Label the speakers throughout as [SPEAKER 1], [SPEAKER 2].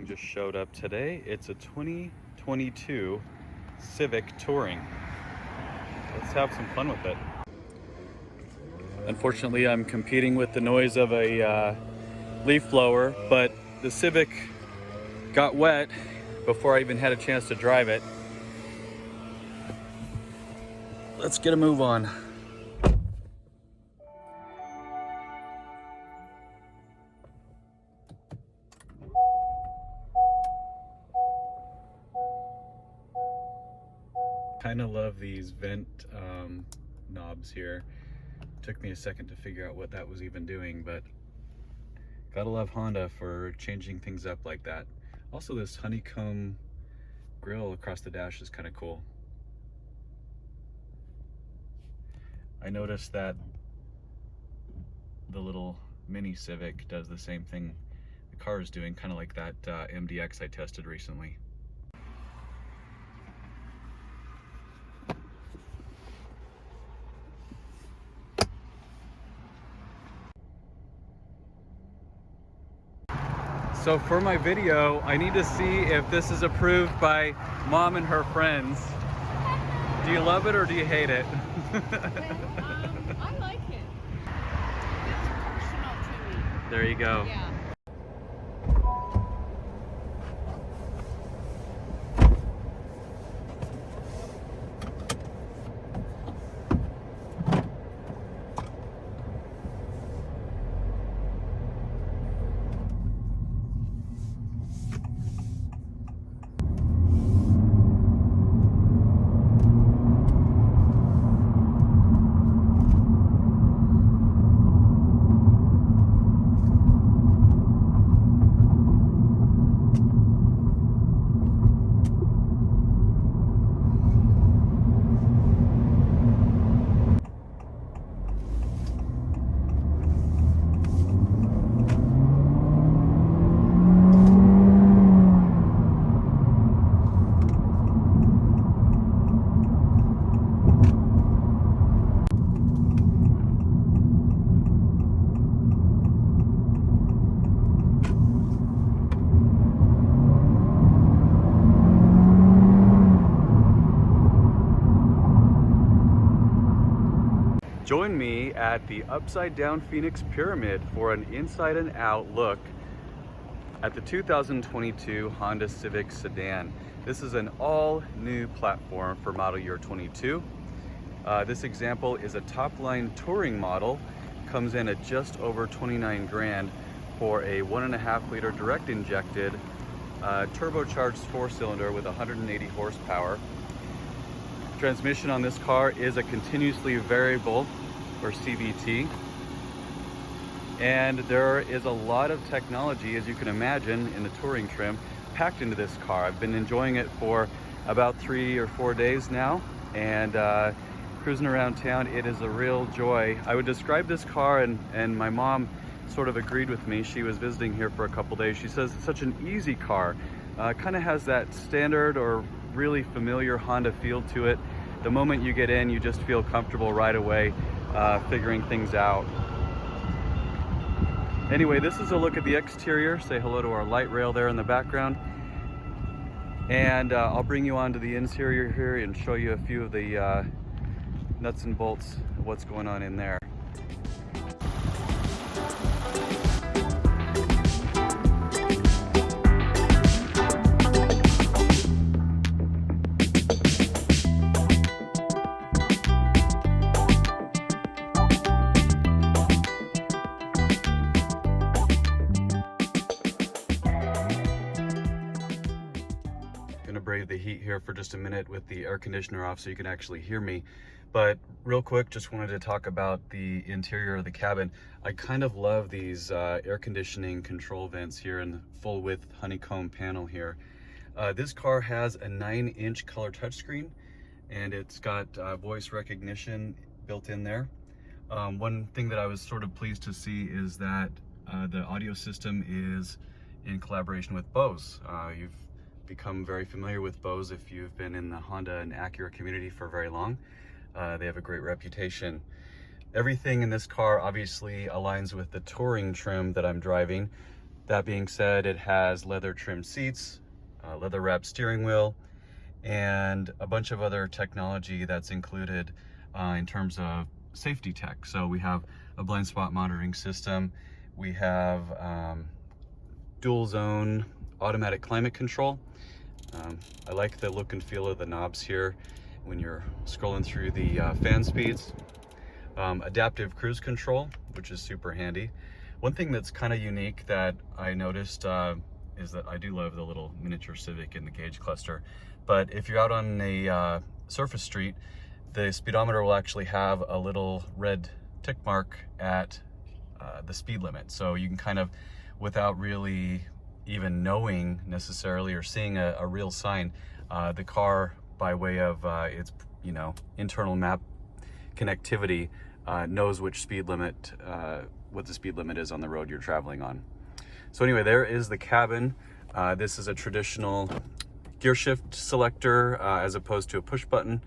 [SPEAKER 1] Just showed up today. It's a 2022 Civic Touring. Let's have some fun with it. Unfortunately, I'm competing with the noise of a leaf blower, but the Civic got wet before I even had a chance to drive it. Let's get a move on. Kind of love these vent knobs here. Took me a second to figure out what that was even doing, but gotta love Honda for changing things up like that. Also, this honeycomb grill across the dash is kind of cool. I noticed that the little mini Civic does the same thing the car is doing, kind of like that MDX I tested recently. So for my video, I need to see if this is approved by Mom and her friends. Do you love it or do you hate it?
[SPEAKER 2] I like it. It's personal to me.
[SPEAKER 1] There you go.
[SPEAKER 2] Yeah.
[SPEAKER 1] Join me at the Upside Down Phoenix Pyramid for an inside and out look at the 2022 Honda Civic Sedan. This is an all new platform for model year 22. This example is a top line touring model, comes in at just over 29 grand for a 1.5 liter direct injected turbocharged 4-cylinder with 180 horsepower. Transmission on this car is a continuously variable, or CVT, and there is a lot of technology, as you can imagine, in the touring trim packed into this car. I've been enjoying it for about 3 or 4 days now, and cruising around town, it is a real joy. I would describe this car, and my mom sort of agreed with me. She was visiting here for a couple days. She says it's such an easy car. Kind of has that standard or really familiar Honda feel to it. The moment you get in, you just feel comfortable right away, figuring things out. Anyway, this is a look at the exterior. Say hello to our light rail there in the background. And I'll bring you onto the interior here and show you a few of the nuts and bolts of what's going on in there. Brave the heat here for just a minute with the air conditioner off so you can actually hear me. But real quick, just wanted to talk about the interior of the cabin. I kind of love these air conditioning control vents here in the full width honeycomb panel here. This car has a 9-inch color touchscreen, and it's got voice recognition built in there. One thing that I was sort of pleased to see is that the audio system is in collaboration with Bose. You've become very familiar with Bose if you've been in the Honda and Acura community for very long. They have a great reputation. Everything in this car obviously aligns with the touring trim that I'm driving. That being said, it has leather trimmed seats, leather wrapped steering wheel, and a bunch of other technology that's included in terms of safety tech. So we have a blind spot monitoring system. We have dual zone automatic climate control. I like the look and feel of the knobs here when you're scrolling through the fan speeds. Adaptive cruise control, which is super handy. One thing that's kind of unique that I noticed is that I do love the little miniature Civic in the gauge cluster, but if you're out on a surface street, the speedometer will actually have a little red tick mark at the speed limit. So you can kind of, without really even knowing necessarily or seeing a real sign, the car, by way of its internal map connectivity, knows which speed limit, what the speed limit is on the road you're traveling on. So anyway, there is the cabin. This is a traditional gear shift selector as opposed to a push button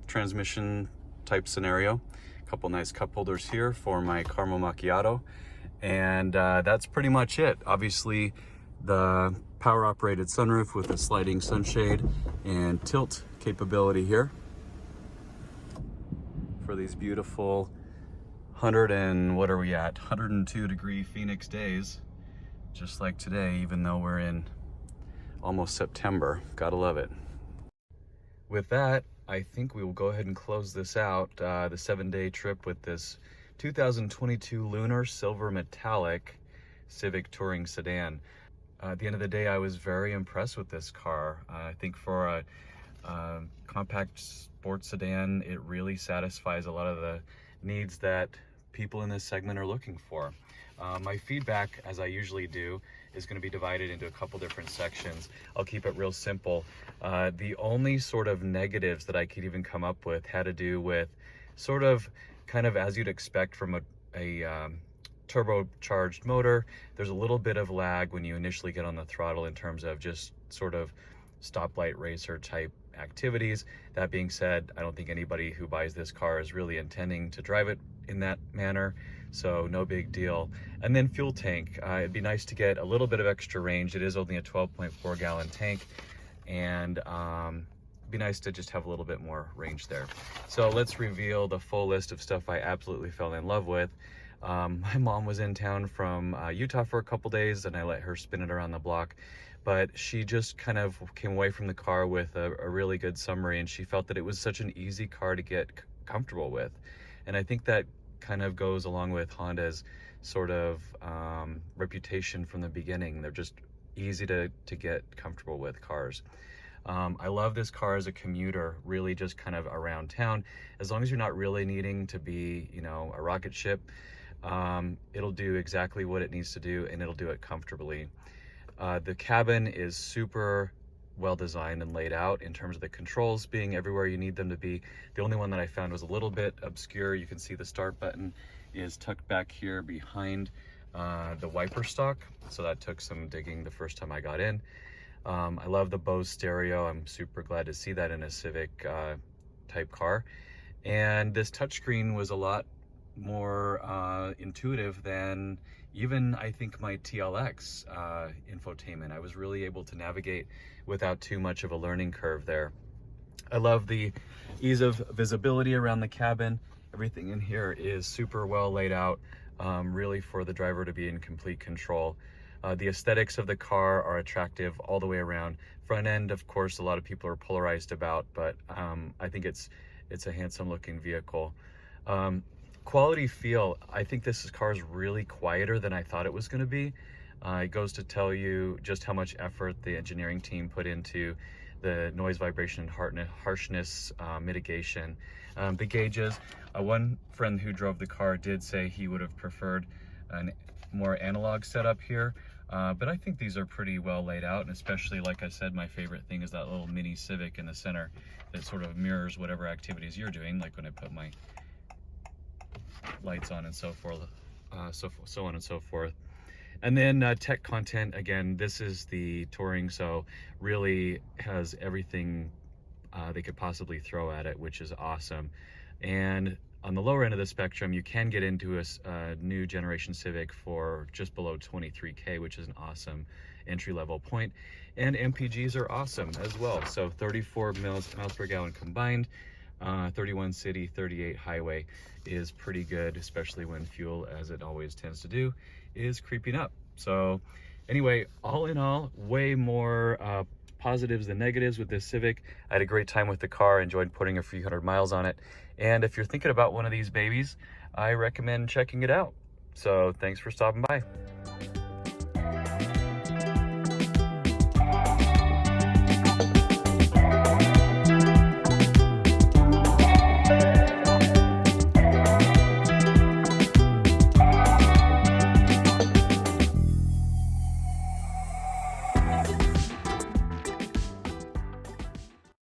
[SPEAKER 1] transmission type scenario. A couple nice cup holders here for my caramel macchiato, and that's pretty much it. Obviously the power operated sunroof with a sliding sunshade and tilt capability here for these beautiful 102 degree Phoenix days, just like today, even though we're in almost September. Gotta love it. With that, I think we will go ahead and close this out, the 7-day trip with this 2022 Lunar Silver Metallic Civic Touring Sedan. At the end of the day, I was very impressed with this car. I think for a compact sports sedan, it really satisfies a lot of the needs that people in this segment are looking for. My feedback, as I usually do, is going to be divided into a couple different sections. I'll keep it real simple. The only sort of negatives that I could even come up with had to do with sort of kind of as you'd expect from a turbocharged motor. There's a little bit of lag when you initially get on the throttle in terms of just sort of stoplight racer type activities. That being said, I don't think anybody who buys this car is really intending to drive it in that manner, so no big deal. And then fuel tank, it'd be nice to get a little bit of extra range. It is only a 12.4 gallon tank, and it'd be nice to just have a little bit more range there. So let's reveal the full list of stuff I absolutely fell in love with. My mom was in town from Utah for a couple days, and I let her spin it around the block, but she just kind of came away from the car with a really good summary, and she felt that it was such an easy car to get comfortable with. And I think that kind of goes along with Honda's sort of reputation from the beginning. They're just easy to get comfortable with cars. I love this car as a commuter, really just kind of around town. As long as you're not really needing to be, a rocket ship, it'll do exactly what it needs to do, and it'll do it comfortably. The cabin is super well designed and laid out in terms of the controls being everywhere you need them to be. The only one that I found was a little bit obscure. You can see the start button is tucked back here behind the wiper stock, so that took some digging the first time I got in. I love the Bose stereo. I'm super glad to see that in a Civic type car. And this touchscreen was a lot more intuitive than even I think my TLX infotainment. I was really able to navigate without too much of a learning curve there. I love the ease of visibility around the cabin. Everything in here is super well laid out, really for the driver to be in complete control. The aesthetics of the car are attractive all the way around. Front end, of course, a lot of people are polarized about, but I think it's a handsome looking vehicle. Quality feel, I think this car is really quieter than I thought it was going to be. It goes to tell you just how much effort the engineering team put into the noise, vibration, and harshness mitigation. The gauges, one friend who drove the car did say he would have preferred a more analog setup here. But I think these are pretty well laid out, and especially, like I said, my favorite thing is that little mini Civic in the center that sort of mirrors whatever activities you're doing, like when I put my lights on and so forth, so on and so forth. And then tech content, again, this is the Touring, so really has everything they could possibly throw at it, which is awesome. And on the lower end of the spectrum, you can get into a new generation Civic for just below 23K, which is an awesome entry-level point. And MPGs are awesome as well. So 34 miles per gallon combined, 31 city, 38 highway is pretty good, especially when fuel, as it always tends to do, is creeping up. So anyway, all in all, way more positives than negatives with this Civic. I had a great time with the car, enjoyed putting a few hundred miles on it. And if you're thinking about one of these babies, I recommend checking it out. So thanks for stopping by.